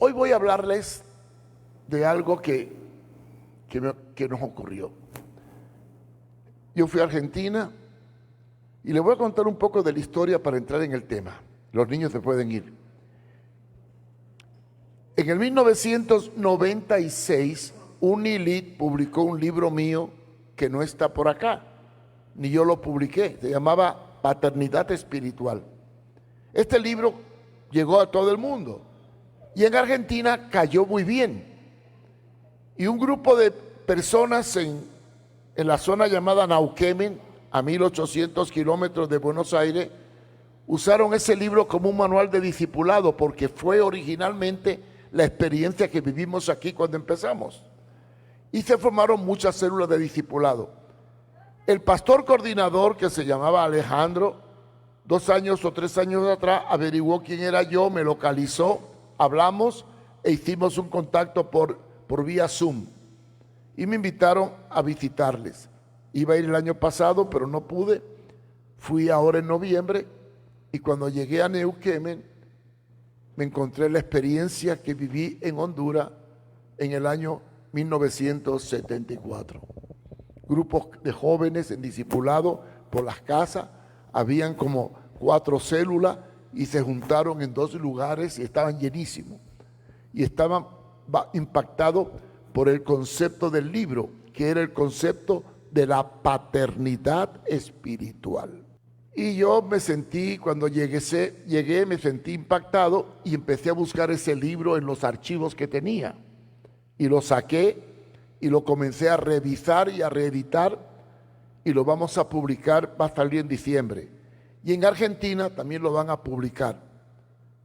Hoy voy a hablarles de algo que nos ocurrió. Yo fui a Argentina y les voy a contar un poco de la historia para entrar en el tema. Los niños se pueden ir. En el 1996, Unilit publicó un libro mío que no está por acá, ni yo lo publiqué. Se llamaba Paternidad Espiritual. Este libro llegó a todo el mundo y en Argentina cayó muy bien. Y un grupo de personas en la zona llamada Neuquén, a 1800 kilómetros de Buenos Aires, usaron ese libro como un manual de discipulado porque fue originalmente la experiencia que vivimos aquí cuando empezamos. Y se formaron muchas células de discipulado. El pastor coordinador, que se llamaba Alejandro, 2 años o 3 años atrás, averiguó quién era yo, me localizó, hablamos e hicimos un contacto por vía Zoom. Y me invitaron a visitarles. Iba a ir el año pasado, pero no pude. Fui ahora en noviembre y cuando llegué a Neuquén, me encontré la experiencia que viví en Honduras en el año 1974. Grupos de jóvenes en discipulado por las casas, habían como 4 células y se juntaron en 2 lugares y estaban llenísimos. Y estaban impactados por el concepto del libro, que era el concepto de la paternidad espiritual. Y yo me sentí, cuando llegué, me sentí impactado y empecé a buscar ese libro en los archivos que tenía. Y lo saqué y lo comencé a revisar y a reeditar y lo vamos a publicar, va a salir en diciembre. Y en Argentina también lo van a publicar,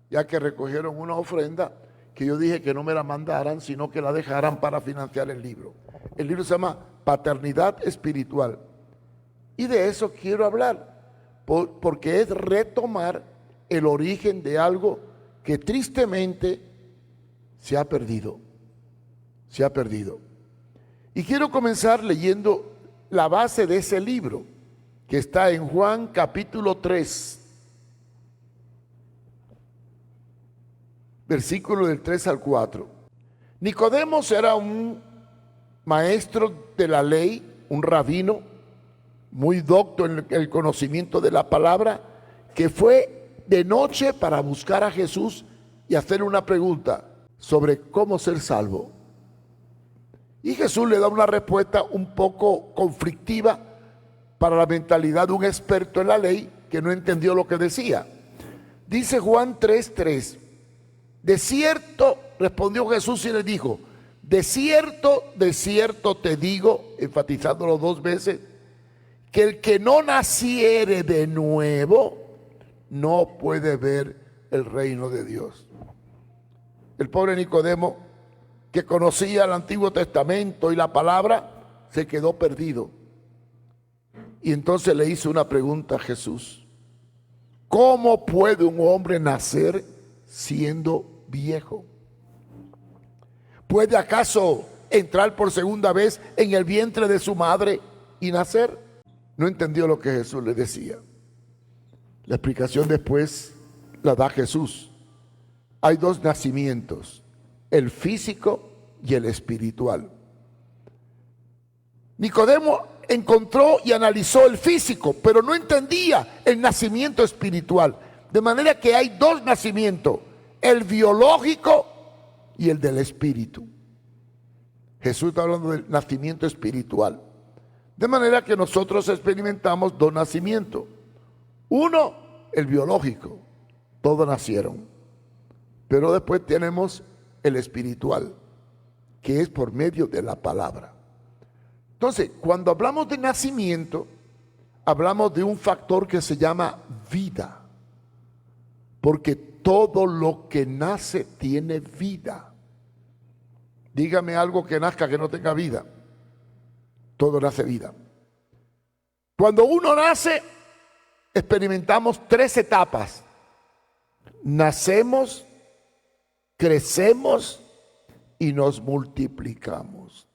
ya que recogieron una ofrenda que yo dije que no me la mandaran, sino que la dejaran para financiar el libro. El libro se llama Paternidad Espiritual. Y de eso quiero hablar, porque es retomar el origen de algo que tristemente se ha perdido. Se ha perdido. Y quiero comenzar leyendo la base de ese libro, que está en Juan capítulo 3, versículo del 3 al 4. Nicodemo era un maestro de la ley, un rabino, muy docto en el conocimiento de la palabra, que fue de noche para buscar a Jesús y hacerle una pregunta sobre cómo ser salvo. Y Jesús le da una respuesta un poco conflictiva para la mentalidad de un experto en la ley que no entendió lo que decía. Dice Juan 3:3, de cierto, respondió Jesús y le dijo, de cierto te digo, enfatizándolo 2 veces, que el que no naciere de nuevo no puede ver el reino de Dios. El pobre Nicodemo, que conocía el Antiguo Testamento y la palabra, se quedó perdido. Y entonces le hizo una pregunta a Jesús. ¿Cómo puede un hombre nacer siendo viejo? ¿Puede acaso entrar por segunda vez en el vientre de su madre y nacer? No entendió lo que Jesús le decía. La explicación después la da Jesús. Hay 2 nacimientos, el físico y el espiritual. Nicodemo encontró y analizó el físico, pero no entendía el nacimiento espiritual. De manera que hay 2 nacimientos, el biológico y el del espíritu. Jesús está hablando del nacimiento espiritual. De manera que nosotros experimentamos 2 nacimientos. Uno, el biológico, todos nacieron. Pero después tenemos el espiritual, que es por medio de la palabra. Entonces, cuando hablamos de nacimiento, hablamos de un factor que se llama vida. Porque todo lo que nace tiene vida. Dígame algo que nazca que no tenga vida. Todo nace vida. Cuando uno nace, experimentamos 3 etapas. Nacemos, crecemos y nos multiplicamos.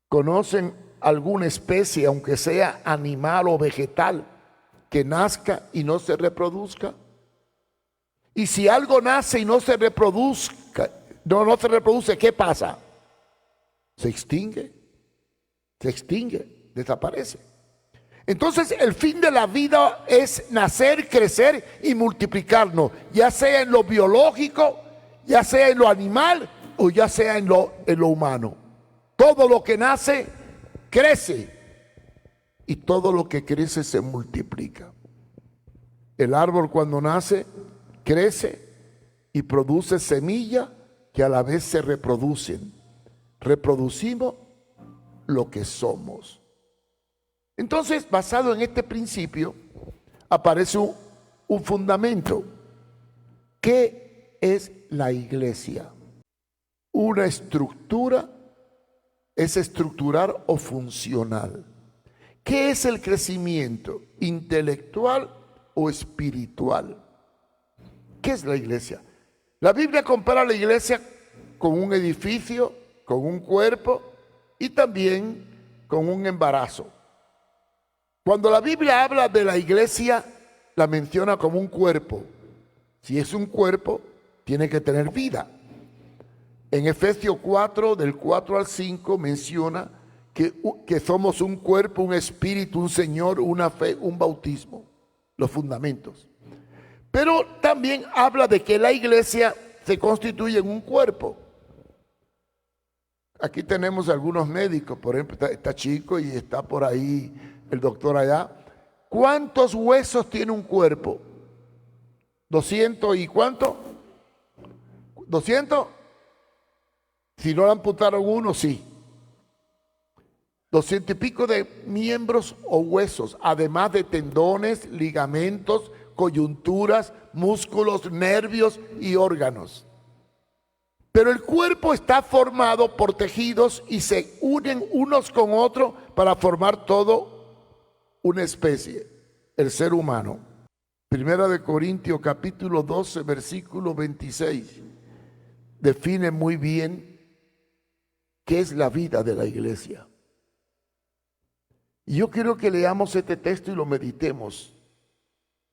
¿Conocen alguna especie, aunque sea animal o vegetal, que nazca y no se reproduzca? Y si algo nace y no se reproduzca no se reproduce, ¿qué pasa? Se extingue, desaparece. Entonces el fin de la vida es nacer, crecer y multiplicarnos, ya sea en lo biológico, ya sea en lo animal o ya sea en lo humano. Todo lo que nace, crece, y todo lo que crece se multiplica. El árbol cuando nace, crece y produce semillas que a la vez se reproducen. Reproducimos lo que somos. Entonces, basado en este principio, aparece un fundamento. ¿Qué es la iglesia? Una estructura, es estructural o funcional. ¿Qué es el crecimiento? ¿Intelectual o espiritual? ¿Qué es la iglesia? La Biblia compara la iglesia con un edificio, con un cuerpo y también con un embarazo. Cuando la Biblia habla de la iglesia, la menciona como un cuerpo. Si es un cuerpo, tiene que tener vida. En Efesios 4, del 4 al 5, menciona que somos un cuerpo, un espíritu, un Señor, una fe, un bautismo, los fundamentos. Pero también habla de que la iglesia se constituye en un cuerpo. Aquí tenemos algunos médicos, por ejemplo, está Chico y está por ahí el doctor allá. ¿Cuántos huesos tiene un cuerpo? ¿200 y cuánto? ¿200? Si no le amputaron uno, sí. 200 y pico de miembros o huesos, además de tendones, ligamentos, coyunturas, músculos, nervios y órganos. Pero el cuerpo está formado por tejidos y se unen unos con otros para formar todo una especie, el ser humano. Primera de Corintios capítulo 12, versículo 26, define muy bien qué es la vida de la iglesia. Y yo quiero que leamos este texto y lo meditemos.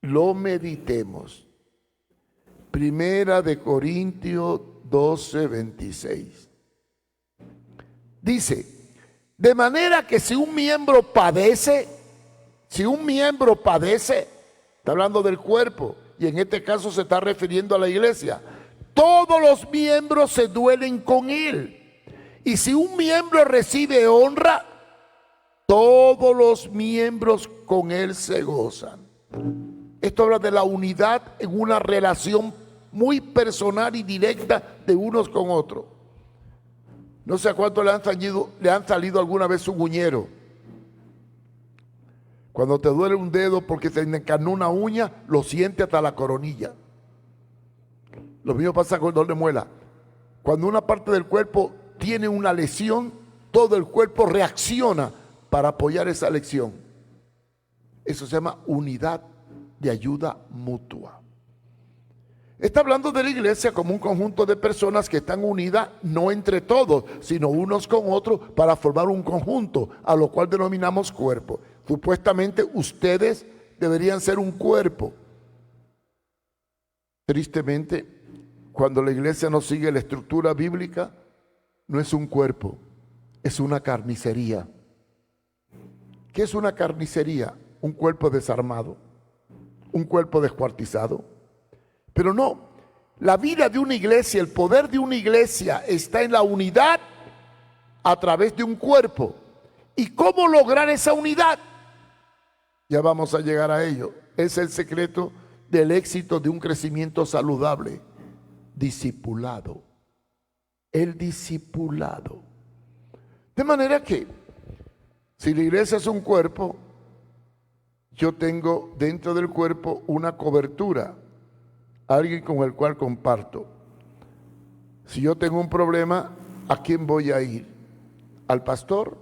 Lo meditemos. Primera de Corintios 12, 26. Dice, de manera que si un miembro padece, está hablando del cuerpo, y en este caso se está refiriendo a la iglesia, todos los miembros se duelen con él. Y si un miembro recibe honra, todos los miembros con él se gozan. Esto habla de la unidad en una relación muy personal y directa de unos con otros. No sé a cuánto le han salido alguna vez un uñero. Cuando te duele un dedo porque se encarnó una uña, lo siente hasta la coronilla. Lo mismo pasa con el dolor de muela. Cuando una parte del cuerpo tiene una lesión, todo el cuerpo reacciona para apoyar esa lesión. Eso se llama unidad de ayuda mutua. Está hablando de la iglesia como un conjunto de personas que están unidas no entre todos, sino unos con otros para formar un conjunto, a lo cual denominamos cuerpo. Supuestamente ustedes deberían ser un cuerpo. Tristemente, cuando la iglesia no sigue la estructura bíblica, no es un cuerpo, es una carnicería. ¿Qué es una carnicería? Un cuerpo desarmado, un cuerpo descuartizado. Pero no, la vida de una iglesia, el poder de una iglesia está en la unidad a través de un cuerpo. ¿Y cómo lograr esa unidad? Ya vamos a llegar a ello. Es el secreto del éxito de un crecimiento saludable. Discipulado. El discipulado. De manera que, si la iglesia es un cuerpo, yo tengo dentro del cuerpo una cobertura, alguien con el cual comparto. Si yo tengo un problema, ¿a quién voy a ir? ¿Al pastor?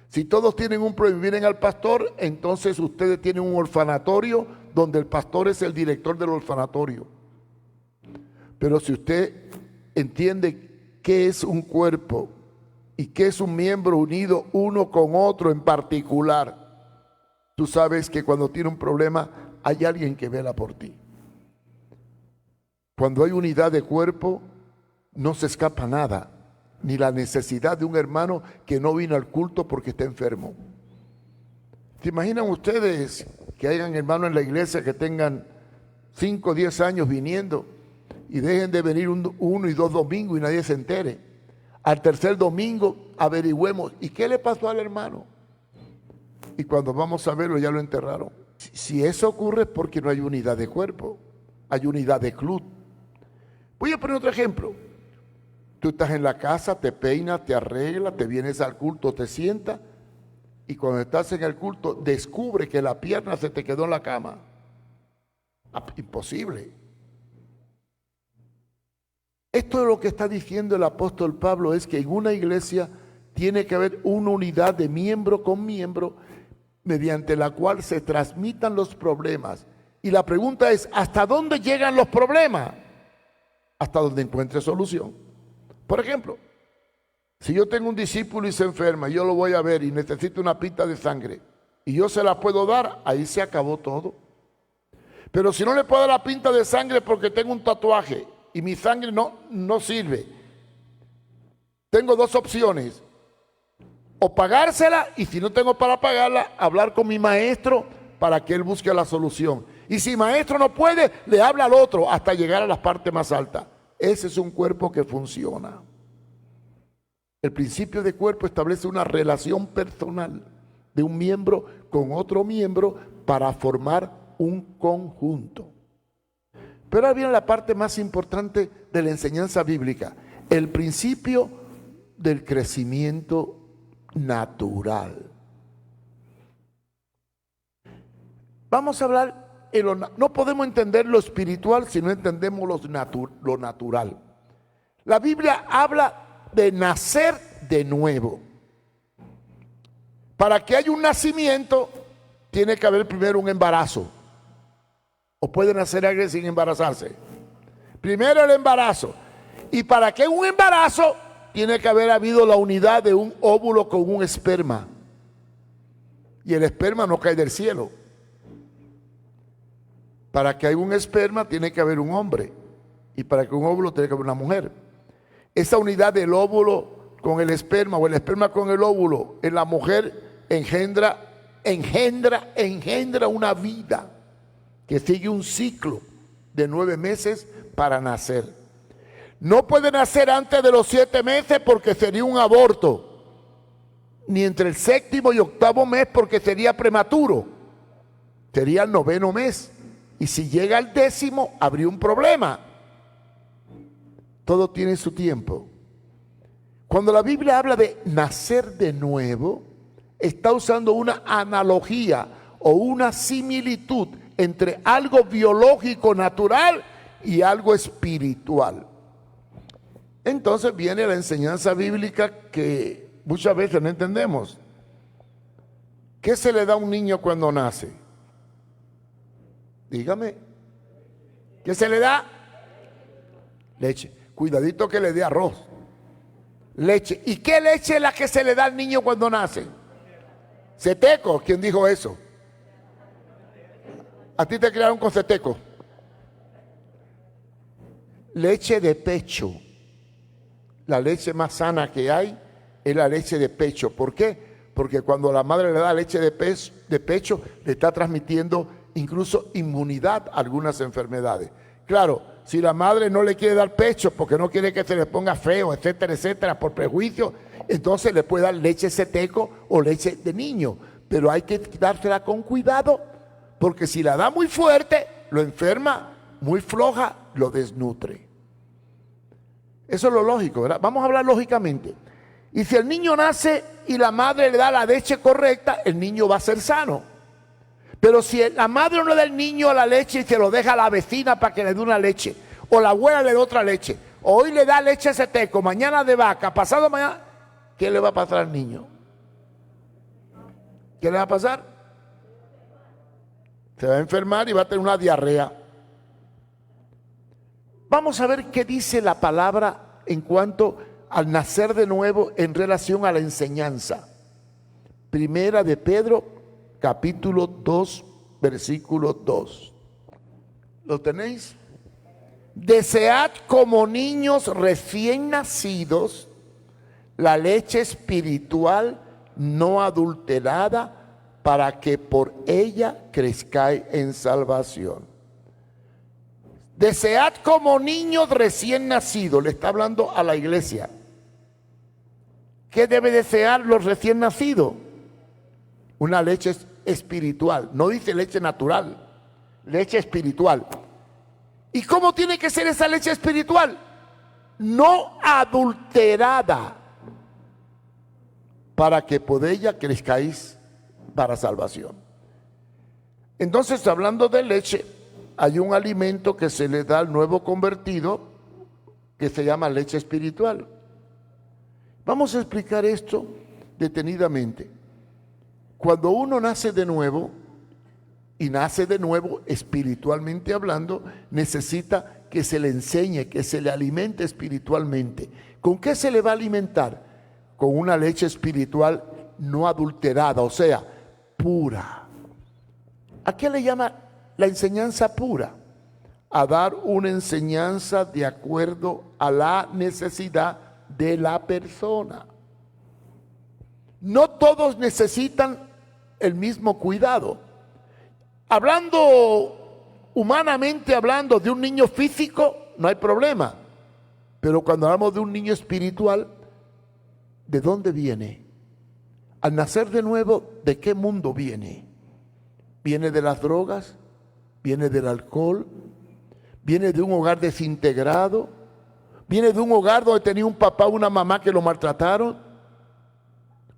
Si todos tienen un problema y vienen al pastor, entonces ustedes tienen un orfanatorio donde el pastor es el director del orfanatorio. Pero si usted entiende qué es un cuerpo y qué es un miembro unido uno con otro en particular, tú sabes que cuando tiene un problema hay alguien que vela por ti. Cuando hay unidad de cuerpo, no se escapa nada, ni la necesidad de un hermano que no vino al culto porque está enfermo. ¿Se imaginan ustedes que hayan hermanos en la iglesia que tengan 5 o 10 años viniendo y dejen de venir 1 y 2 domingos y nadie se entere? Al tercer domingo averigüemos, ¿y qué le pasó al hermano? Y cuando vamos a verlo ya lo enterraron. Si eso ocurre es porque no hay unidad de cuerpo, hay unidad de club. Voy a poner otro ejemplo. Tú estás en la casa, te peinas, te arreglas, te vienes al culto, te sientas, y cuando estás en el culto descubre que la pierna se te quedó en la cama. Imposible. Esto es lo que está diciendo el apóstol Pablo, es que en una iglesia tiene que haber una unidad de miembro con miembro mediante la cual se transmitan los problemas. Y la pregunta es, ¿hasta dónde llegan los problemas? Hasta donde encuentre solución. Por ejemplo, si yo tengo un discípulo y se enferma, yo lo voy a ver y necesito una pinta de sangre y yo se la puedo dar, ahí se acabó todo. Pero si no le puedo dar la pinta de sangre porque tengo un tatuaje y mi sangre no sirve, tengo 2 opciones: o pagársela, y si no tengo para pagarla, hablar con mi maestro para que él busque la solución. Y si maestro no puede, le habla al otro hasta llegar a las partes más altas. Ese es un cuerpo que funciona. El principio de cuerpo establece una relación personal de un miembro con otro miembro para formar un conjunto. Pero ahora viene la parte más importante de la enseñanza bíblica, el principio del crecimiento natural. Vamos a hablar, no podemos entender lo espiritual si no entendemos lo natural. La Biblia habla de nacer de nuevo. Para que haya un nacimiento, tiene que haber primero un embarazo. ¿O puede nacer alguien sin embarazarse? Primero el embarazo. Y para que haya un embarazo, tiene que haber habido la unidad de un óvulo con un esperma. Y el esperma no cae del cielo. Para que haya un esperma, tiene que haber un hombre. Y para que un óvulo, tiene que haber una mujer. Esa unidad del óvulo con el esperma o el esperma con el óvulo en la mujer engendra una vida que sigue un ciclo de 9 meses para nacer. No puede nacer antes de los 7 meses porque sería un aborto, ni entre el 7º y 8º mes porque sería prematuro, sería el 9º mes, y si llega al 10º habría un problema. Todo tiene su tiempo. Cuando la Biblia habla de nacer de nuevo, está usando una analogía o una similitud entre algo biológico natural y algo espiritual. Entonces viene la enseñanza bíblica que muchas veces no entendemos. ¿Qué se le da a un niño cuando nace? Dígame. ¿Qué se le da? Leche. Cuidadito que le dé arroz. Leche. ¿Y qué leche es la que se le da al niño cuando nace? Ceteco. ¿Quién dijo eso? ¿A ti te criaron con ceteco? Leche de pecho. La leche más sana que hay es la leche de pecho. ¿Por qué? Porque cuando la madre le da leche de pecho, le está transmitiendo incluso inmunidad a algunas enfermedades. Claro, si la madre no le quiere dar pecho porque no quiere que se le ponga feo, etcétera, etcétera, por prejuicio, entonces le puede dar leche ceteco o leche de niño. Pero hay que dársela con cuidado, porque si la da muy fuerte, lo enferma, muy floja, lo desnutre. Eso es lo lógico, ¿verdad? Vamos a hablar lógicamente. Y si el niño nace y la madre le da la leche correcta, el niño va a ser sano. Pero si la madre no le da al niño la leche y se lo deja a la vecina para que le dé una leche, o la abuela le da otra leche, o hoy le da leche ceteco, mañana de vaca, pasado mañana, ¿qué le va a pasar al niño? ¿Qué le va a pasar? Se va a enfermar y va a tener una diarrea. Vamos a ver qué dice la palabra en cuanto al nacer de nuevo en relación a la enseñanza. Primera de Pedro, capítulo 2, versículo 2. ¿Lo tenéis? Desead como niños recién nacidos la leche espiritual no adulterada, para que por ella crezcáis en salvación. Desead como niños recién nacidos. Le está hablando a la iglesia. ¿Qué debe desear los recién nacidos? Una leche espiritual. No dice leche natural, leche espiritual. ¿Y cómo tiene que ser esa leche espiritual? No adulterada, para que por ella crezcáis para salvación. Entonces, hablando de leche, hay un alimento que se le da al nuevo convertido que se llama leche espiritual. Vamos a explicar esto detenidamente. Cuando uno nace de nuevo, y nace de nuevo espiritualmente hablando, necesita que se le enseñe, que se le alimente espiritualmente. ¿Con qué se le va a alimentar? Con una leche espiritual no adulterada, o sea, pura. ¿A qué le llama la enseñanza pura? A dar una enseñanza de acuerdo a la necesidad de la persona. No todos necesitan el mismo cuidado. Hablando humanamente, hablando de un niño físico, no hay problema. Pero cuando hablamos de un niño espiritual, ¿de dónde viene? Al nacer de nuevo, ¿de qué mundo viene? ¿Viene de las drogas? ¿Viene del alcohol? ¿Viene de un hogar desintegrado? ¿Viene de un hogar donde tenía un papá o una mamá que lo maltrataron?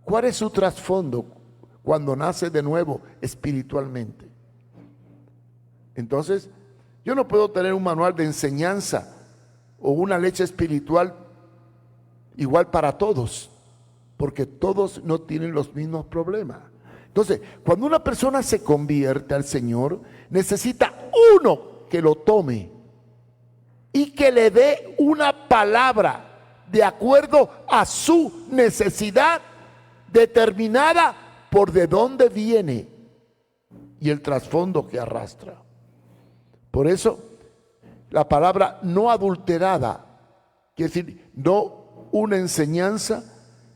¿Cuál es su trasfondo cuando nace de nuevo espiritualmente? Entonces, yo no puedo tener un manual de enseñanza o una leche espiritual igual para todos, porque todos no tienen los mismos problemas. Entonces, cuando una persona se convierte al Señor, necesita uno que lo tome y que le dé una palabra de acuerdo a su necesidad determinada por de dónde viene y el trasfondo que arrastra. Por eso, la palabra no adulterada, quiere decir, no una enseñanza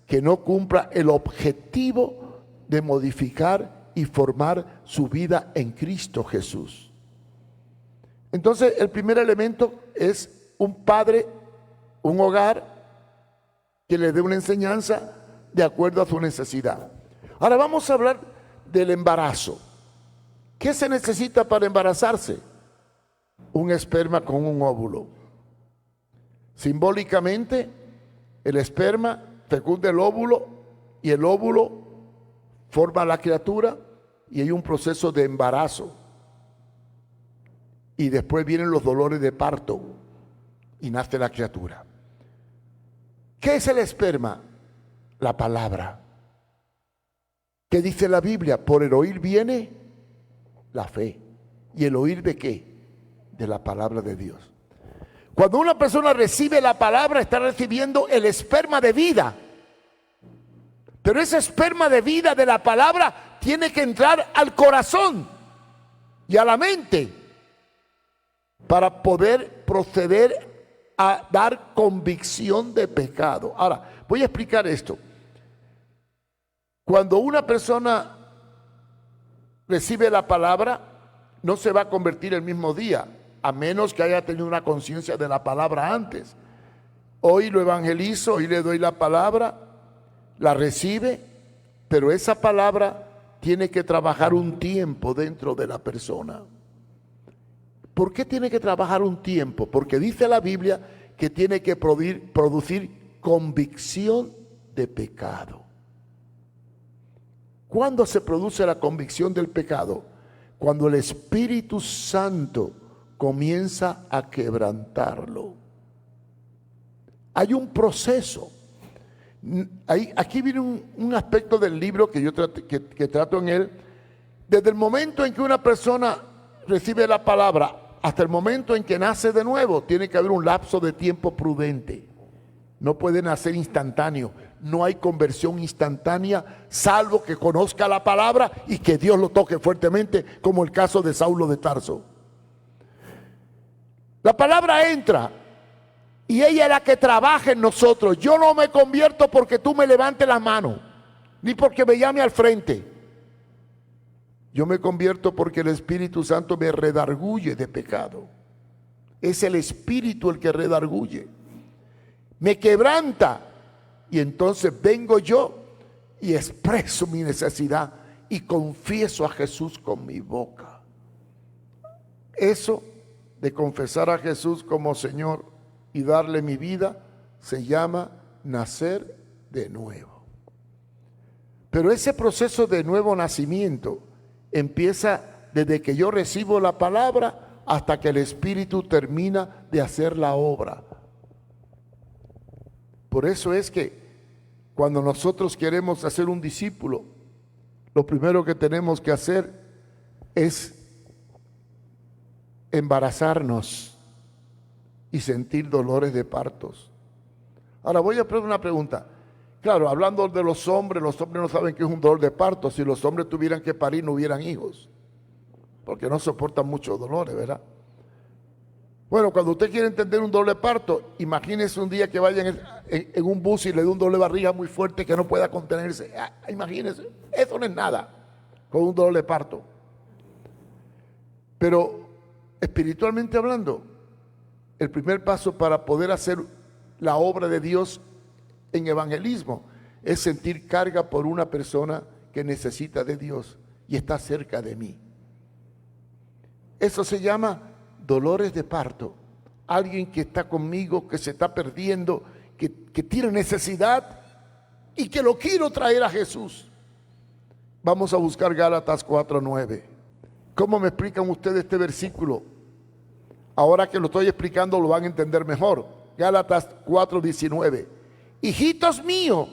que no cumpla el objetivo de modificar y formar su vida en Cristo Jesús. Entonces, el primer elemento es un padre, un hogar que le dé una enseñanza de acuerdo a su necesidad. Ahora vamos a hablar del embarazo. ¿Qué se necesita para embarazarse? Un esperma con un óvulo. Simbólicamente, el esperma fecunda el óvulo y el óvulo forma a la criatura y hay un proceso de embarazo. Y después vienen los dolores de parto y nace la criatura. ¿Qué es el esperma? La palabra. ¿Qué dice la Biblia? Por el oír viene la fe. ¿Y el oír de qué? De la palabra de Dios. Cuando una persona recibe la palabra, está recibiendo el esperma de vida. Pero ese esperma de vida de la palabra tiene que entrar al corazón y a la mente para poder proceder a dar convicción de pecado. Ahora, voy a explicar esto. Cuando una persona recibe la palabra, no se va a convertir el mismo día, a menos que haya tenido una conciencia de la palabra antes. Hoy lo evangelizo, hoy le doy la palabra, la recibe, pero esa palabra tiene que trabajar un tiempo dentro de la persona. ¿Por qué tiene que trabajar un tiempo? Porque dice la Biblia que tiene que producir convicción de pecado. ¿Cuándo se produce la convicción del pecado? Cuando el Espíritu Santo comienza a quebrantarlo. Hay un proceso. Aquí viene un aspecto del libro que yo trato en él. Desde el momento en que una persona recibe la palabra hasta el momento en que nace de nuevo, tiene que haber un lapso de tiempo prudente. No puede nacer instantáneo. No hay conversión instantánea, salvo que conozca la palabra y que Dios lo toque fuertemente, como el caso de Saulo de Tarso. La palabra entra y ella es la que trabaja en nosotros. Yo no me convierto porque tú me levantes la mano, ni porque me llame al frente. Yo me convierto porque el Espíritu Santo me redarguye de pecado. Es el Espíritu el que redarguye. Me quebranta y entonces vengo yo y expreso mi necesidad y confieso a Jesús con mi boca. Eso de confesar a Jesús como Señor y darle mi vida se llama nacer de nuevo. Pero ese proceso de nuevo nacimiento empieza desde que yo recibo la palabra hasta que el Espíritu termina de hacer la obra. Por eso es que cuando nosotros queremos hacer un discípulo, lo primero que tenemos que hacer es embarazarnos y sentir dolores de partos. Ahora voy a hacer una pregunta. Claro, hablando de los hombres no saben qué es un dolor de parto. Si los hombres tuvieran que parir, no hubieran hijos, porque no soportan muchos dolores, ¿verdad? Bueno, cuando usted quiere entender un dolor de parto, imagínese un día que vayan en un bus y le dé un dolor de barriga muy fuerte que no pueda contenerse. Imagínese, eso no es nada con un dolor de parto. Pero espiritualmente hablando, el primer paso para poder hacer la obra de Dios en evangelismo es sentir carga por una persona que necesita de Dios y está cerca de mí. Eso se llama dolores de parto. Alguien que está conmigo, que se está perdiendo, que tiene necesidad y que lo quiero traer a Jesús. Vamos a buscar Gálatas 4:9. ¿Cómo me explican ustedes este versículo? Ahora que lo estoy explicando lo van a entender mejor. Gálatas 4:19. Hijitos míos,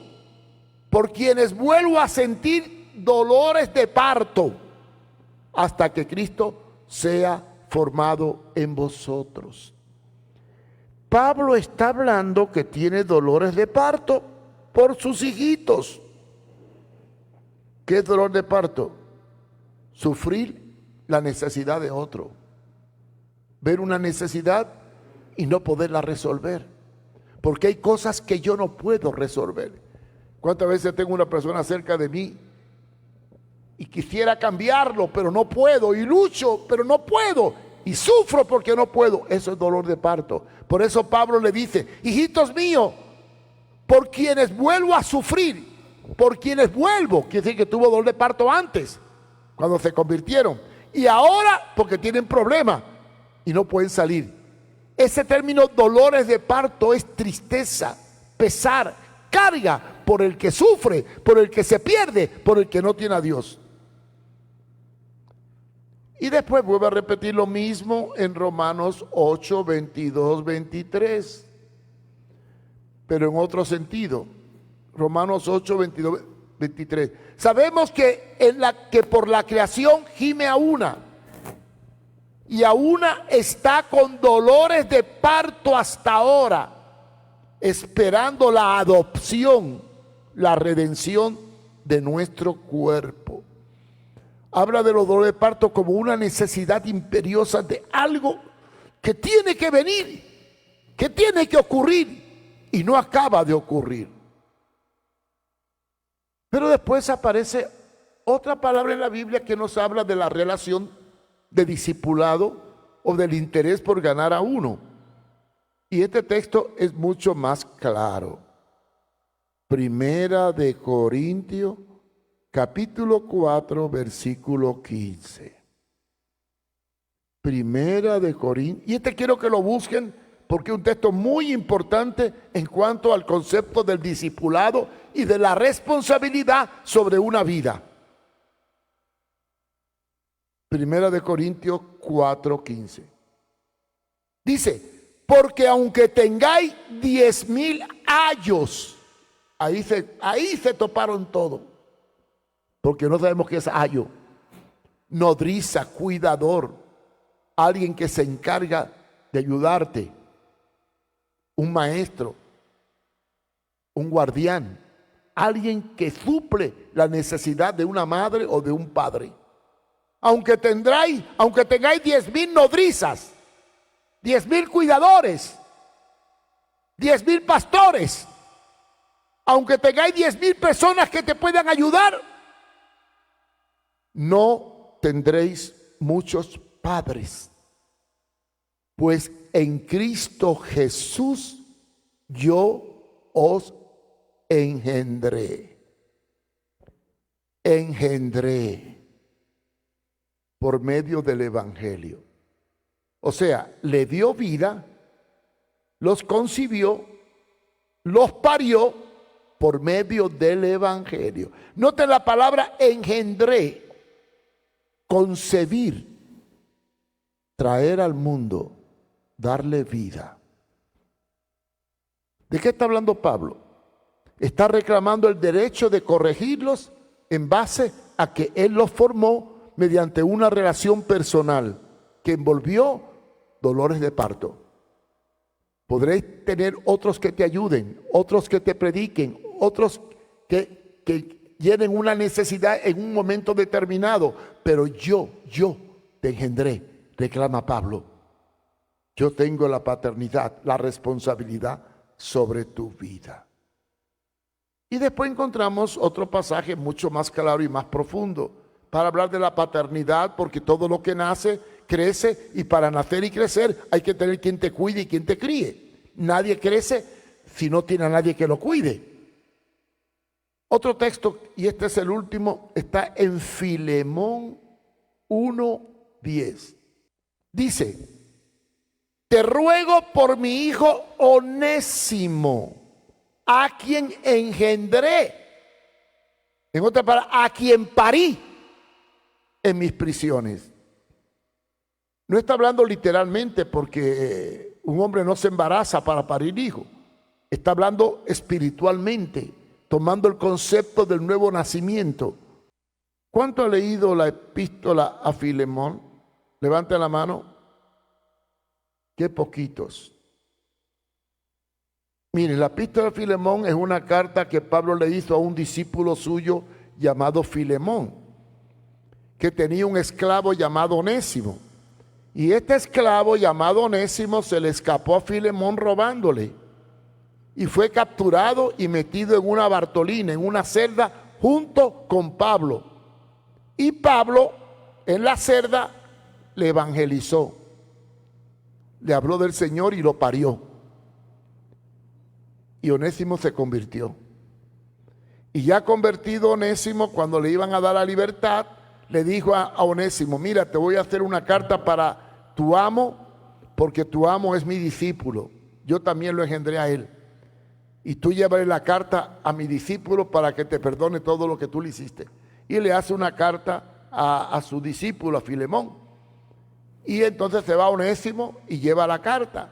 por quienes vuelvo a sentir dolores de parto hasta que Cristo sea formado en vosotros. Pablo está hablando que tiene dolores de parto por sus hijitos. ¿Qué es dolor de parto? Sufrir la necesidad de otro. Ver una necesidad y no poderla resolver. Porque hay cosas que yo no puedo resolver. ¿Cuántas veces tengo una persona cerca de mí y quisiera cambiarlo, pero no puedo? Y lucho, pero no puedo. Y sufro porque no puedo. Eso es dolor de parto. Por eso Pablo le dice: hijitos míos, por quienes vuelvo a sufrir, por quienes vuelvo, quiere decir que tuvo dolor de parto antes, cuando se convirtieron, y ahora porque tienen problemas y no pueden salir. Ese término dolores de parto es tristeza, pesar, carga por el que sufre, por el que se pierde, por el que no tiene a Dios. Y después vuelve a repetir lo mismo en Romanos 8, 22, 23. Pero en otro sentido. Romanos 8, 22, 23. Sabemos que por la creación gime a una. Y a una está con dolores de parto hasta ahora, esperando la adopción, la redención de nuestro cuerpo. Habla de los dolores de parto como una necesidad imperiosa de algo que tiene que venir, que tiene que ocurrir y no acaba de ocurrir. Pero después aparece otra palabra en la Biblia que nos habla de la relación de discipulado o del interés por ganar a uno. Y este texto es mucho más claro. Primera de Corintios, capítulo 4, versículo 15. Primera de Corintios. Y este quiero que lo busquen porque es un texto muy importante en cuanto al concepto del discipulado y de la responsabilidad sobre una vida. Primera de Corintios 4:15. Dice: porque aunque tengáis 10,000 ayos, ahí se toparon todo. Porque no sabemos qué es ayo. Nodriza, cuidador, alguien que se encarga de ayudarte, un maestro, un guardián, alguien que suple la necesidad de una madre o de un padre. Aunque tengáis 10,000 nodrizas, 10,000 cuidadores, 10,000 pastores. Aunque tengáis 10,000 personas que te puedan ayudar, no tendréis muchos padres. Pues en Cristo Jesús yo os engendré por medio del Evangelio. O sea, le dio vida, los concibió, los parió por medio del Evangelio. Noten la palabra engendré, concebir, traer al mundo, darle vida. ¿De qué está hablando Pablo? Está reclamando el derecho de corregirlos en base a que él los formó mediante una relación personal que envolvió dolores de parto. Podréis tener otros que te ayuden, otros que te prediquen, otros que llenen una necesidad en un momento determinado, pero yo te engendré, reclama Pablo. Yo tengo la paternidad, la responsabilidad sobre tu vida. Y después encontramos otro pasaje mucho más claro y más profundo para hablar de la paternidad, porque todo lo que nace, crece, y para nacer y crecer hay que tener quien te cuide y quien te críe. Nadie crece si no tiene a nadie que lo cuide. Otro texto, y este es el último, está en Filemón 1:10. Dice: te ruego por mi hijo Onésimo, a quien engendré, en otras palabras, a quien parí en mis prisiones. No está hablando literalmente, porque un hombre no se embaraza para parir hijo. Está hablando espiritualmente, tomando el concepto del nuevo nacimiento. ¿Cuánto ha leído la epístola a Filemón? Levanten la mano. Qué poquitos. Miren, la epístola de Filemón es una carta que Pablo le hizo a un discípulo suyo llamado Filemón, que tenía un esclavo llamado Onésimo. Y este esclavo llamado Onésimo se le escapó a Filemón robándole. Y fue capturado y metido en una bartolina, en una celda, junto con Pablo. Y Pablo, en la celda, le evangelizó. Le habló del Señor y lo parió. Y Onésimo se convirtió. Y ya convertido Onésimo, cuando le iban a dar la libertad, le dijo a Onésimo: mira, te voy a hacer una carta para tu amo, porque tu amo es mi discípulo. Yo también lo engendré a él. Y tú llévale la carta a mi discípulo para que te perdone todo lo que tú le hiciste. Y le hace una carta a su discípulo, a Filemón. Y entonces se va Onésimo y lleva la carta.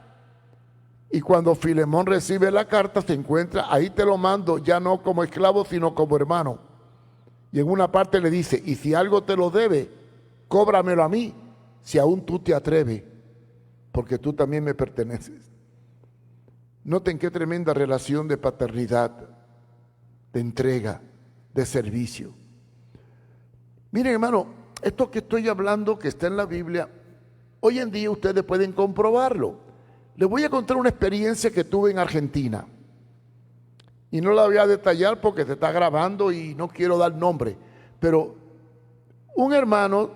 Y cuando Filemón recibe la carta, se encuentra: ahí te lo mando, ya no como esclavo, sino como hermano. Y en una parte le dice: y si algo te lo debe, cóbramelo a mí, si aún tú te atreves, porque tú también me perteneces. Noten qué tremenda relación de paternidad, de entrega, de servicio. Miren, hermano, esto que estoy hablando, que está en la Biblia, hoy en día ustedes pueden comprobarlo. Les voy a contar una experiencia que tuve en Argentina. Y no la voy a detallar porque se está grabando y no quiero dar nombre. Pero un hermano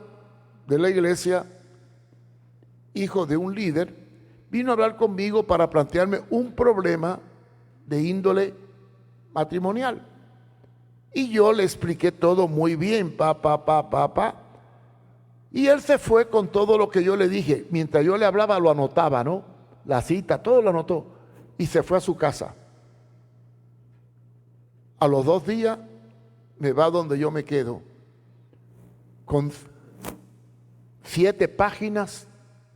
de la iglesia, hijo de un líder, vino a hablar conmigo para plantearme un problema de índole matrimonial. Y yo le expliqué todo muy bien, Y él se fue con todo lo que yo le dije. Mientras yo le hablaba, lo anotaba, ¿no? La cita, todo lo anotó. Y se fue a su casa. A los 2 días me va donde yo me quedo, con 7 páginas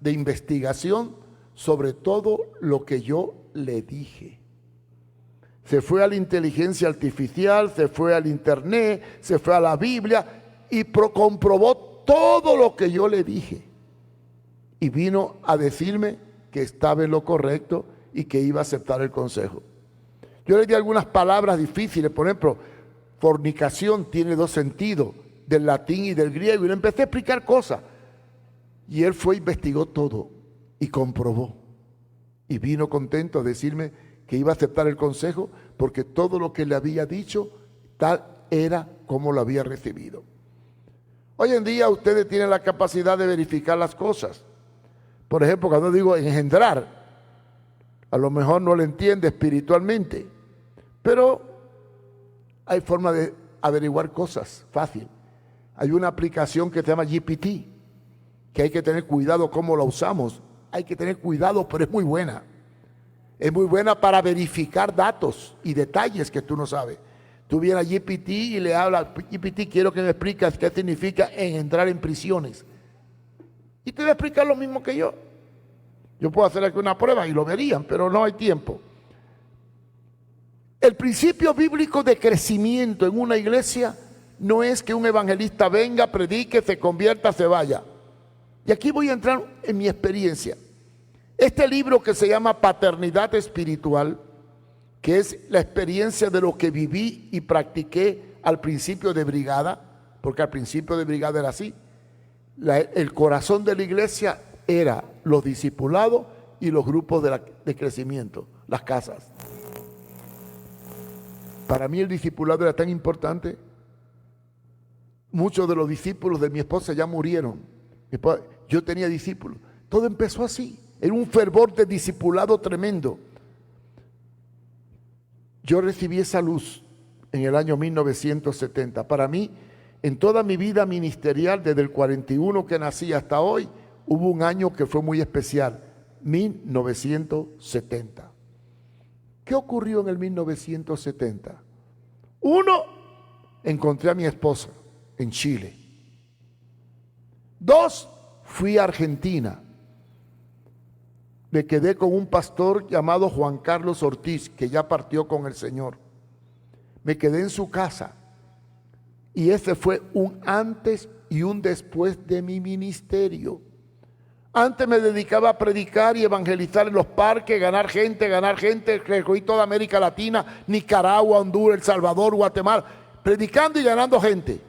de investigación sobre todo lo que yo le dije. Se fue a la inteligencia artificial, se fue al internet, se fue a la Biblia y comprobó todo lo que yo le dije. Y vino a decirme que estaba en lo correcto y que iba a aceptar el consejo. Yo le di algunas palabras difíciles, por ejemplo, fornicación tiene 2 sentidos, del latín y del griego, y le empecé a explicar cosas. Y él fue e investigó todo. y comprobó. Y vino contento a decirme que iba a aceptar el consejo porque todo lo que le había dicho, tal era como lo había recibido. Hoy en día ustedes tienen la capacidad de verificar las cosas. Por ejemplo, cuando digo engendrar, a lo mejor no lo entiende espiritualmente, pero hay forma de averiguar cosas fácil. Hay una aplicación que se llama GPT, que hay que tener cuidado cómo la usamos. Hay que tener cuidado, pero es muy buena. Es muy buena para verificar datos y detalles que tú no sabes. Tú vienes a GPT y le hablas, GPT, quiero que me expliques qué significa engendrar en prisiones. Y te va a explicar lo mismo que yo. Yo puedo hacer aquí una prueba y lo verían, pero no hay tiempo. El principio bíblico de crecimiento en una iglesia no es que un evangelista venga, predique, se convierta, se vaya. Y aquí voy a entrar en mi experiencia. Este libro que se llama Paternidad Espiritual, que es la experiencia de lo que viví y practiqué al principio de brigada, porque al principio de brigada era así. El corazón de la iglesia era los discipulados y los grupos de crecimiento, las casas. Para mí el discipulado era tan importante. Muchos de los discípulos de mi esposa ya murieron. Yo tenía discípulos. Todo empezó así. Era un fervor de discipulado tremendo. Yo recibí esa luz en el año 1970. Para mí, en toda mi vida ministerial, desde el 41 que nací hasta hoy, hubo un año que fue muy especial, 1970. ¿Qué ocurrió en el 1970? Uno, encontré a mi esposa en Chile. Dos, fui a Argentina. Me quedé con un pastor llamado Juan Carlos Ortiz, que ya partió con el Señor. Me quedé en su casa. Y ese fue un antes y un después de mi ministerio. Antes me dedicaba a predicar y evangelizar en los parques, ganar gente, recorrí toda América Latina, Nicaragua, Honduras, El Salvador, Guatemala, predicando y ganando gente.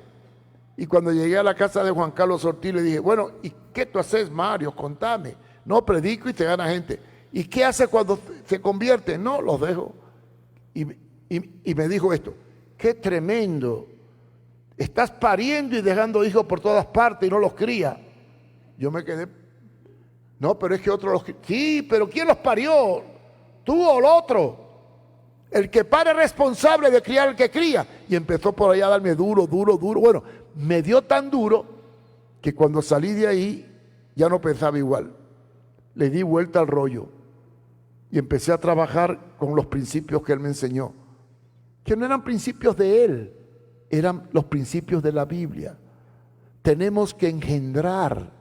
Y cuando llegué a la casa de Juan Carlos Ortiz le dije, bueno, ¿y qué tú haces, Mario? Contame. No, predico y te gana gente. ¿Y qué hace cuando se convierte? No, los dejo. Y me dijo esto, qué tremendo. Estás pariendo y dejando hijos por todas partes y no los cría. Yo me quedé. No, pero es que otro los... Sí, pero ¿quién los parió? ¿Tú o el otro? El que para es responsable de criar al que cría. Y empezó por ahí a darme duro. Bueno, me dio tan duro que cuando salí de ahí ya no pensaba igual. Le di vuelta al rollo y empecé a trabajar con los principios que él me enseñó. Que no eran principios de él, eran los principios de la Biblia. Tenemos que engendrar,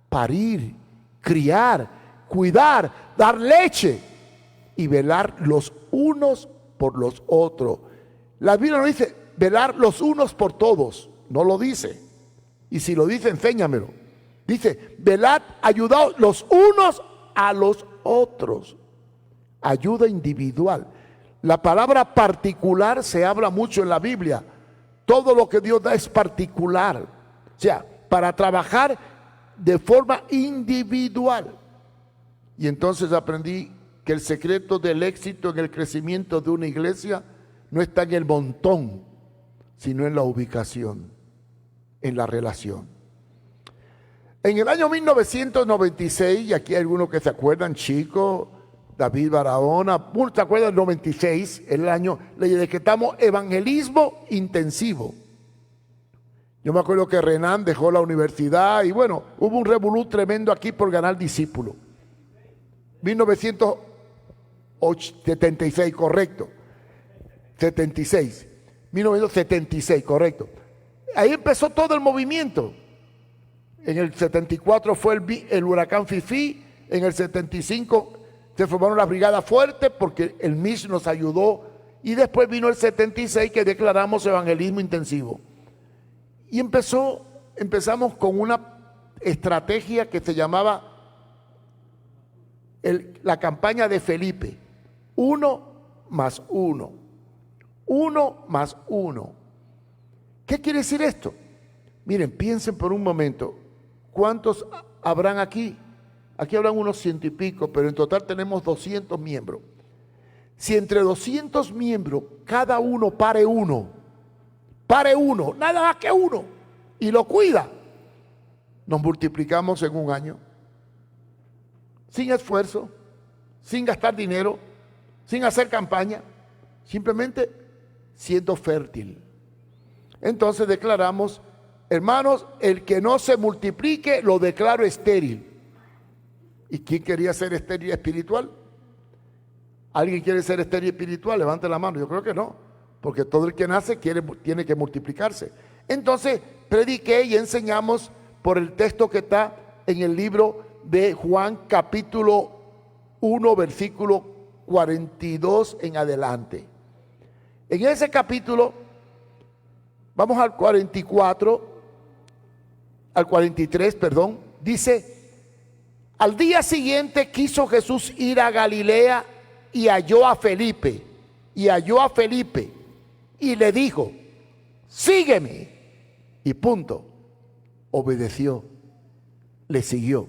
parir, criar, cuidar, dar leche y velar los unos por los otros. La Biblia no dice velar los unos por todos, no lo dice. Y si lo dice, enséñamelo. Dice, velad, ayudaos los unos a los otros. Ayuda individual. La palabra particular se habla mucho en la Biblia. Todo lo que Dios da es particular. O sea, para trabajar de forma individual. Y entonces aprendí que el secreto del éxito en el crecimiento de una iglesia no está en el montón, sino en la ubicación, en la relación. En el año 1996, y aquí hay algunos que se acuerdan, Chico, David Barahona, ¿se acuerdan? El 96, el año, le decretamos evangelismo intensivo. Yo me acuerdo que Renan dejó la universidad y bueno, hubo un revolú tremendo aquí por ganar discípulos. 1976, correcto. 1976, correcto. Ahí empezó todo el movimiento. En el 74 fue el huracán Fifi, en el 75 se formaron las brigadas fuertes porque el MIS nos ayudó y después vino el 76 que declaramos evangelismo intensivo. Y empezamos con una estrategia que se llamaba la campaña de Felipe. 1 más 1. 1 más 1. ¿Qué quiere decir esto? Miren, piensen por un momento. ¿Cuántos habrán aquí Aquí habrán unos 100 y pico, pero en total tenemos 200 miembros. Si entre 200 miembros cada uno pare uno, nada más que uno, y lo cuida, nos multiplicamos en un año, sin esfuerzo, sin gastar dinero, sin hacer campaña, simplemente siendo fértil. Entonces declaramos, hermanos, el que no se multiplique lo declaro estéril. ¿Y quién quería ser estéril espiritual? ¿Alguien quiere ser estéril espiritual? Levante la mano. Yo creo que no, porque todo el que nace tiene que multiplicarse. Entonces prediqué y enseñamos por el texto que está en el libro de Juan capítulo 1 versículo 42 en adelante. En ese capítulo, vamos al 43, dice: al día siguiente quiso Jesús ir a Galilea y halló a Felipe, y le dijo: sígueme. Y punto. Obedeció, le siguió.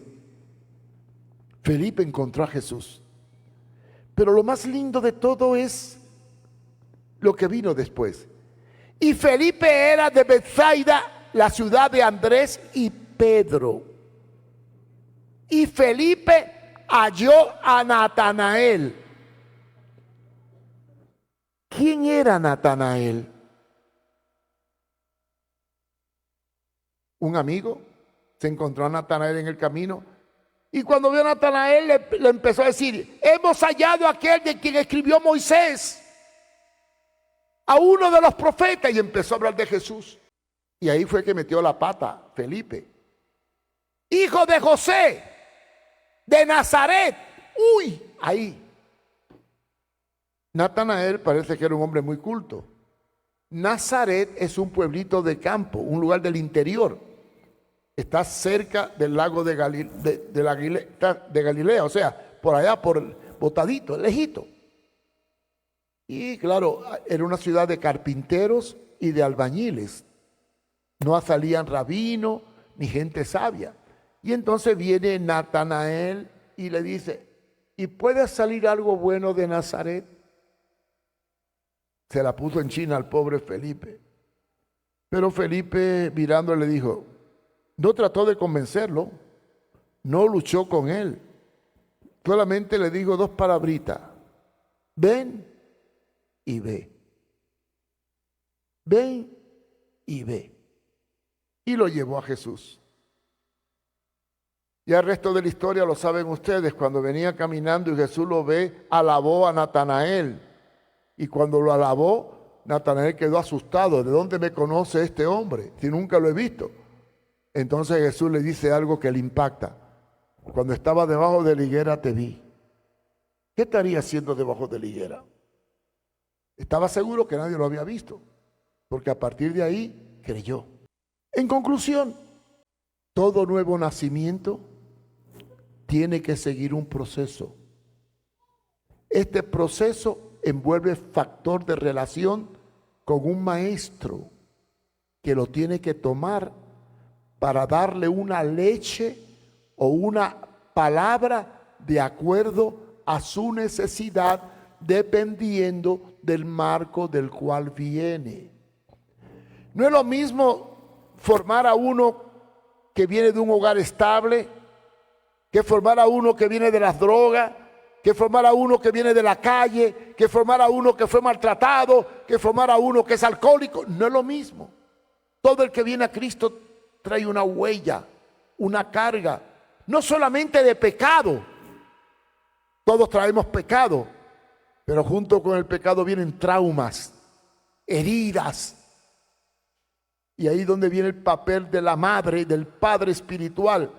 Felipe encontró a Jesús. Pero lo más lindo de todo es lo que vino después. Y Felipe era de Betsaida, la ciudad de Andrés y Pedro. Y Felipe halló a Natanael. ¿Quién era Natanael? Un amigo. Se encontró a Natanael en el camino. Y cuando vio a Natanael le empezó a decir: hemos hallado a aquel de quien escribió Moisés, a uno de los profetas. Y empezó a hablar de Jesús. Y ahí fue que metió la pata Felipe. Hijo de José, de Nazaret. Uy, ahí. Natanael parece que era un hombre muy culto. Nazaret es un pueblito de campo, un lugar del interior. Está cerca del lago de Galilea, o sea, por allá, botadito, lejito. Y claro, era una ciudad de carpinteros y de albañiles. No salían rabinos ni gente sabia. Y entonces viene Natanael y le dice: ¿y puede salir algo bueno de Nazaret? Se la puso en China al pobre Felipe. Pero Felipe, mirando, le dijo: no trató de convencerlo, no luchó con él, solamente le dijo dos palabritas: ven y ve. Ven y ve. Y lo llevó a Jesús. Ya el resto de la historia lo saben ustedes. Cuando venía caminando y Jesús lo ve, alabó a Natanael. Y cuando lo alabó, Natanael quedó asustado. ¿De dónde me conoce este hombre? Si nunca lo he visto. Entonces Jesús le dice algo que le impacta: cuando estaba debajo de la higuera te vi. ¿Qué estaría haciendo debajo de la higuera? Estaba seguro que nadie lo había visto, porque a partir de ahí creyó. En conclusión, todo nuevo nacimiento tiene que seguir un proceso. Este proceso envuelve factor de relación con un maestro que lo tiene que tomar para darle una leche o una palabra de acuerdo a su necesidad, dependiendo del marco del cual viene. No es lo mismo formar a uno que viene de un hogar estable, que formar a uno que viene de las drogas, que formar a uno que viene de la calle, que formar a uno que fue maltratado, que formar a uno que es alcohólico. No es lo mismo. Todo el que viene a Cristo trae una huella, una carga, no solamente de pecado. Todos traemos pecado, pero junto con el pecado vienen traumas, heridas. Y ahí es donde viene el papel de la madre y del padre espiritual,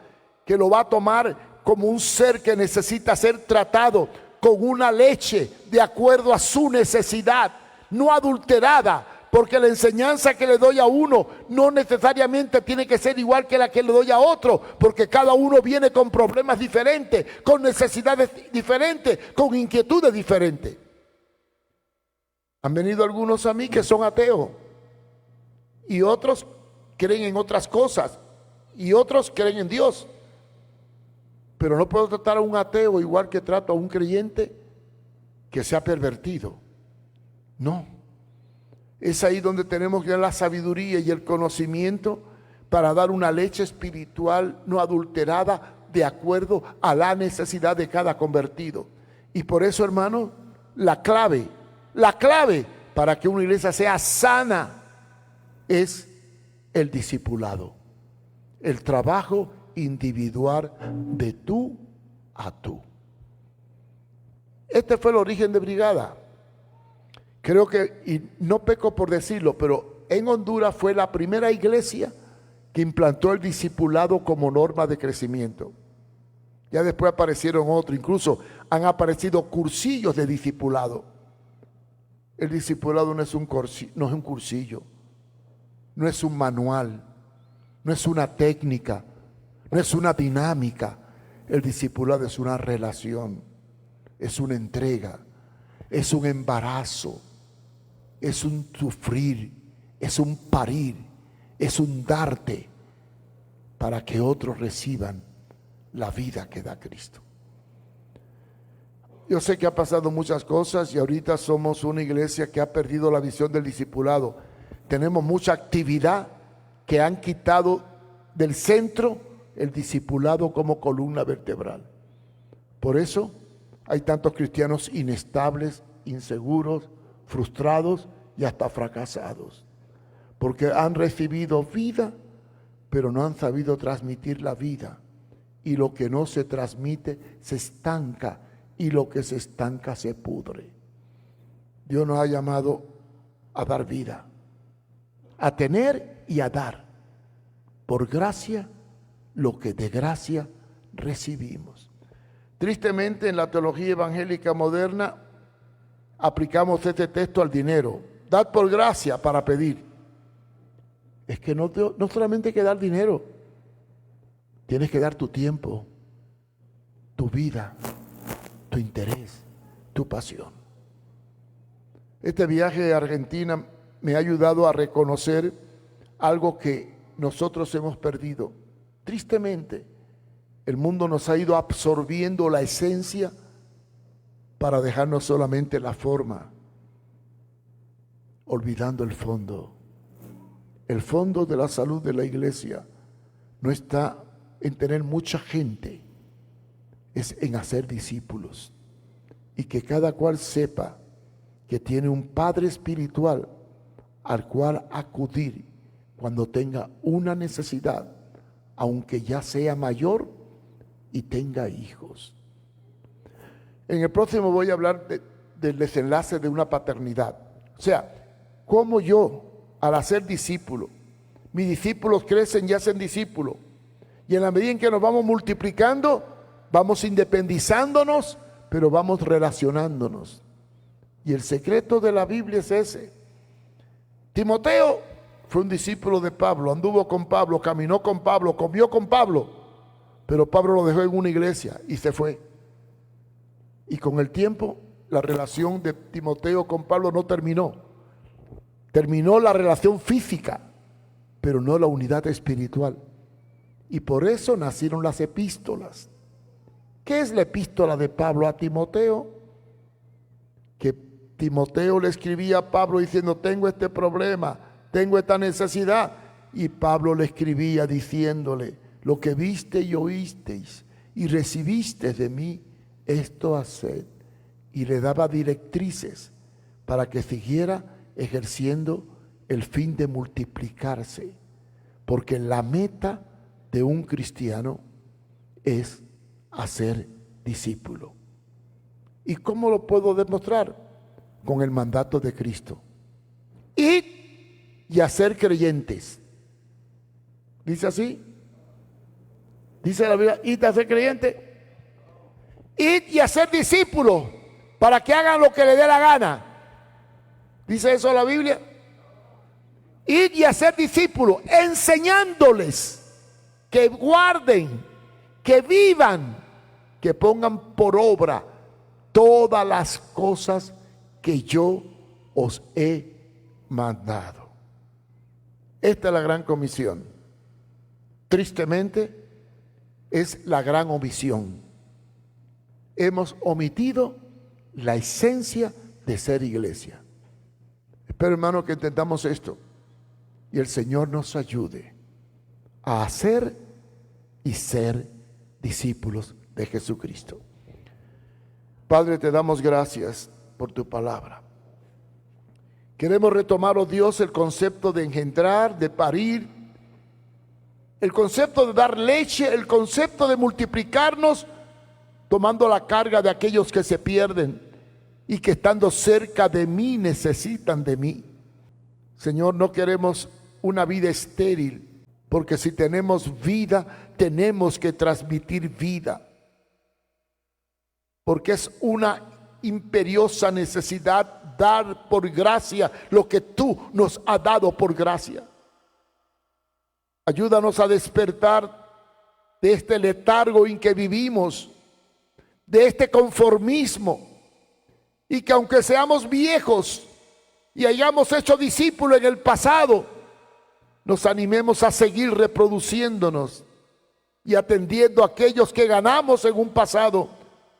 que lo va a tomar como un ser que necesita ser tratado con una leche de acuerdo a su necesidad, no adulterada, porque la enseñanza que le doy a uno no necesariamente tiene que ser igual que la que le doy a otro, porque cada uno viene con problemas diferentes, con necesidades diferentes, con inquietudes diferentes. Han venido algunos a mí que son ateos, y otros creen en otras cosas, y otros creen en Dios. Pero no puedo tratar a un ateo igual que trato a un creyente que se ha pervertido. No. Es ahí donde tenemos ya la sabiduría y el conocimiento para dar una leche espiritual no adulterada de acuerdo a la necesidad de cada convertido. Y por eso, hermano, la clave para que una iglesia sea sana es el discipulado, el trabajo individual de tú a tú. Este fue el origen de Brigada. Creo que, y no peco por decirlo, pero en Honduras fue la primera iglesia que implantó el discipulado como norma de crecimiento. Ya después aparecieron otros, incluso han aparecido cursillos de discipulado. El discipulado no es un cursillo, no es un manual, no es una técnica, no es una dinámica. El discipulado es una relación, es una entrega, es un embarazo, es un sufrir, es un parir, es un darte para que otros reciban la vida que da Cristo. Yo sé que ha pasado muchas cosas y ahorita somos una iglesia que ha perdido la visión del discipulado. Tenemos mucha actividad que han quitado del centro el discipulado como columna vertebral. Por eso hay tantos cristianos inestables, inseguros, frustrados y hasta fracasados. Porque han recibido vida, pero no han sabido transmitir la vida. Y lo que no se transmite se estanca, y lo que se estanca se pudre. Dios nos ha llamado a dar vida, a tener y a dar, por gracia, lo que de gracia recibimos. Tristemente, en la teología evangélica moderna, aplicamos este texto al dinero. Dad por gracia para pedir. Es que no solamente hay que dar dinero, tienes que dar tu tiempo, tu vida, tu interés, tu pasión. Este viaje a Argentina me ha ayudado a reconocer algo que nosotros hemos perdido. Tristemente, el mundo nos ha ido absorbiendo la esencia para dejarnos solamente la forma, olvidando el fondo. El fondo de la salud de la iglesia no está en tener mucha gente, es en hacer discípulos. Y que cada cual sepa que tiene un padre espiritual al cual acudir cuando tenga una necesidad, aunque ya sea mayor y tenga hijos. En el próximo voy a hablar del desenlace de una paternidad. O sea, cómo yo, al hacer discípulo, mis discípulos crecen y hacen discípulos. Y en la medida en que nos vamos multiplicando, vamos independizándonos, pero vamos relacionándonos. Y el secreto de la Biblia es ese. Timoteo fue un discípulo de Pablo, anduvo con Pablo, caminó con Pablo, comió con Pablo, pero Pablo lo dejó en una iglesia y se fue. Y con el tiempo, la relación de Timoteo con Pablo no terminó. Terminó la relación física, pero no la unidad espiritual. Y por eso nacieron las epístolas. ¿Qué es la epístola de Pablo a Timoteo? Que Timoteo le escribía a Pablo diciendo, tengo este problema, tengo esta necesidad. Y Pablo le escribía diciéndole, lo que viste y oísteis y recibiste de mí, esto haced. Y le daba directrices para que siguiera ejerciendo el fin de multiplicarse. Porque la meta de un cristiano es hacer discípulo. ¿Y cómo lo puedo demostrar? Con el mandato de Cristo. Id y hacer creyentes. ¿Dice así? Dice la Biblia, id a ser creyente. Id y hacer discípulos para que hagan lo que les dé la gana. ¿Dice eso la Biblia? Id y hacer discípulos, enseñándoles que guarden, que vivan, que pongan por obra todas las cosas que yo os he mandado. Esta es la gran comisión. Tristemente, es la gran omisión. Hemos omitido la esencia de ser iglesia. Espero, hermano, que entendamos esto y el Señor nos ayude a hacer y ser discípulos de Jesucristo. Padre, te damos gracias por tu palabra. Queremos retomar, oh Dios, el concepto de engendrar, de parir, el concepto de dar leche, el concepto de multiplicarnos, tomando la carga de aquellos que se pierden y que estando cerca de mí necesitan de mí. Señor, no queremos una vida estéril, porque si tenemos vida, tenemos que transmitir vida, porque es una imperiosa necesidad dar por gracia lo que tú nos has dado por gracia. Ayúdanos a despertar de este letargo en que vivimos, de este conformismo, y que aunque seamos viejos y hayamos hecho discípulos en el pasado, nos animemos a seguir reproduciéndonos y atendiendo a aquellos que ganamos en un pasado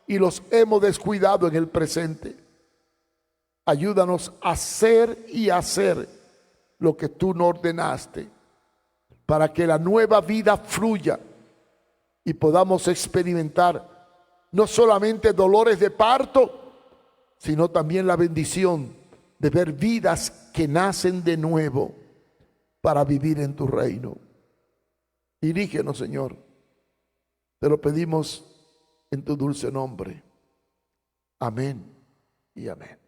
y los hemos descuidado en el presente. Ayúdanos a ser y hacer lo que tú nos ordenaste, para que la nueva vida fluya y podamos experimentar no solamente dolores de parto, sino también la bendición de ver vidas que nacen de nuevo para vivir en tu reino. Dirígenos, Señor. Te lo pedimos en tu dulce nombre. Amén y amén.